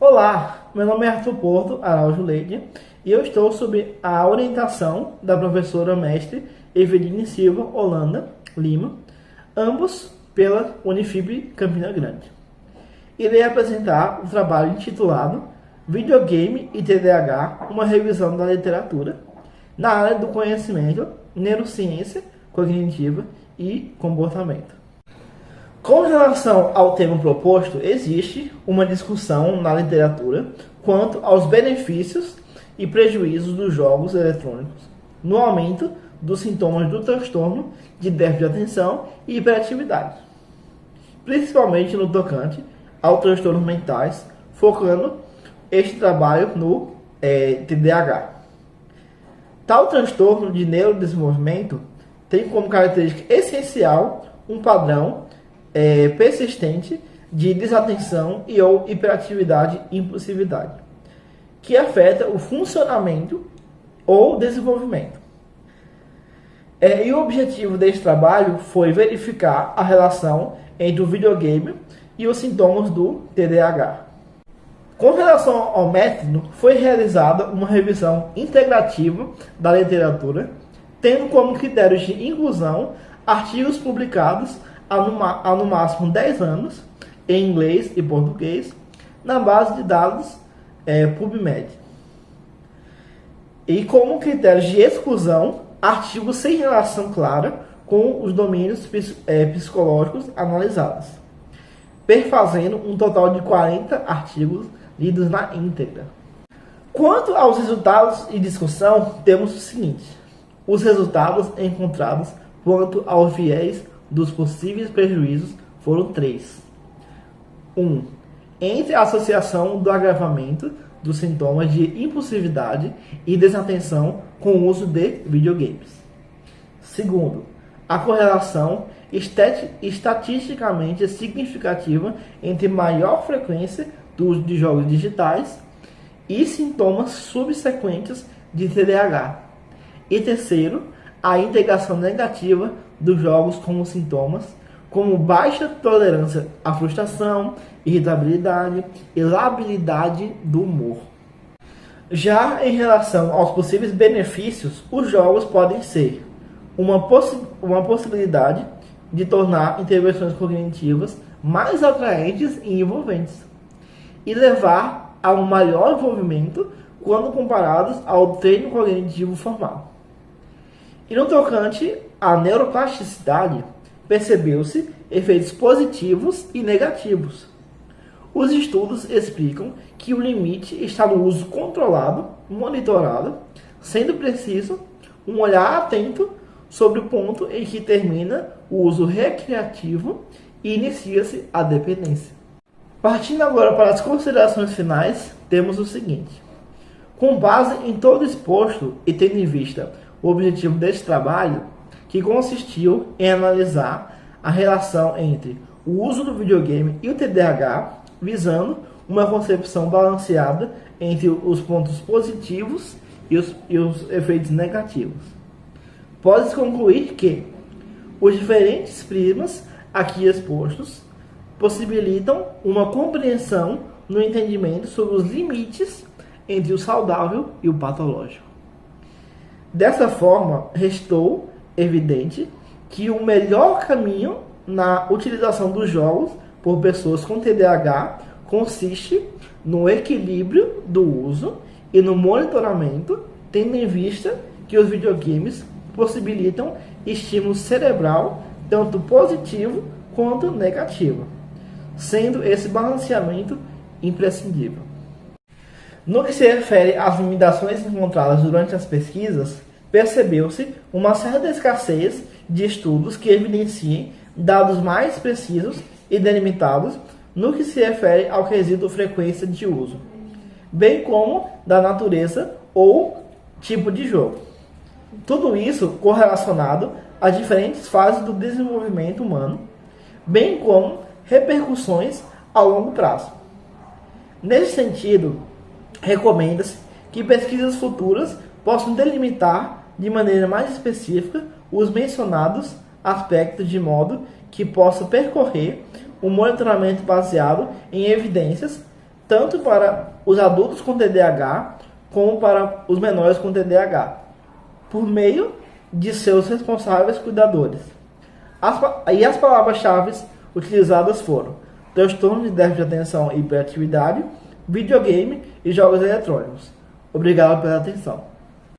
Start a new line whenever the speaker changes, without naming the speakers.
Olá, meu nome é Arthur Porto Araújo Leite e eu estou sob a orientação da professora mestre Eveline Silva Holanda Lima, ambos pela Unifib Campina Grande. Irei apresentar um trabalho intitulado Videogame e TDAH, uma revisão da literatura na área do conhecimento, neurociência cognitiva e comportamento. Com relação ao tema proposto, existe uma discussão na literatura quanto aos benefícios e prejuízos dos jogos eletrônicos no aumento dos sintomas do transtorno de déficit de atenção e hiperatividade, principalmente no tocante aos transtornos mentais, focando este trabalho no TDAH. Tal transtorno de neurodesenvolvimento tem como característica essencial um padrão persistente de desatenção e ou hiperatividade e impulsividade, que afeta o funcionamento ou desenvolvimento. E o objetivo deste trabalho foi verificar a relação entre o videogame e os sintomas do TDAH. Com relação ao método, foi realizada uma revisão integrativa da literatura, tendo como critérios de inclusão artigos publicados há no máximo 10 anos, em inglês e português, na base de dados PubMed. E como critérios de exclusão, artigos sem relação clara com os domínios psicológicos analisados, perfazendo um total de 40 artigos lidos na íntegra. Quanto aos resultados e discussão, temos o seguinte: os resultados encontrados quanto ao viés dos possíveis prejuízos foram 3. 1. Entre a associação do agravamento dos sintomas de impulsividade e desatenção com o uso de videogames. 2. A correlação estatisticamente significativa entre maior frequência do uso de jogos digitais e sintomas subsequentes de TDAH. E 3. A integração negativa dos jogos como sintomas, como baixa tolerância à frustração, irritabilidade e labilidade do humor. Já em relação aos possíveis benefícios, os jogos podem ser uma possibilidade de tornar intervenções cognitivas mais atraentes e envolventes, e levar a um maior envolvimento quando comparados ao treino cognitivo formal. E no tocante à neuroplasticidade, percebeu-se efeitos positivos e negativos. Os estudos explicam que o limite está no uso controlado, monitorado, sendo preciso um olhar atento sobre o ponto em que termina o uso recreativo e inicia-se a dependência. Partindo agora para as considerações finais, temos o seguinte: com base em todo exposto e tendo em vista o objetivo deste trabalho, que consistiu em analisar a relação entre o uso do videogame e o TDAH, visando uma concepção balanceada entre os pontos positivos e os efeitos negativos. Pode-se concluir que os diferentes prismas aqui expostos possibilitam uma compreensão no entendimento sobre os limites entre o saudável e o patológico. Dessa forma, restou evidente que o melhor caminho na utilização dos jogos por pessoas com TDAH consiste no equilíbrio do uso e no monitoramento, tendo em vista que os videogames possibilitam estímulo cerebral tanto positivo quanto negativo, sendo esse balanceamento imprescindível. No que se refere às limitações encontradas durante as pesquisas, percebeu-se uma certa escassez de estudos que evidenciem dados mais precisos e delimitados no que se refere ao quesito frequência de uso, bem como da natureza ou tipo de jogo. Tudo isso correlacionado a diferentes fases do desenvolvimento humano, bem como repercussões a longo prazo. Nesse sentido, recomenda-se que pesquisas futuras possam delimitar de maneira mais específica os mencionados aspectos de modo que possa percorrer um monitoramento baseado em evidências tanto para os adultos com TDAH como para os menores com TDAH, por meio de seus responsáveis cuidadores. As palavras-chave utilizadas foram transtorno de déficit de atenção e hiperatividade, videogame e jogos eletrônicos. Obrigado pela atenção.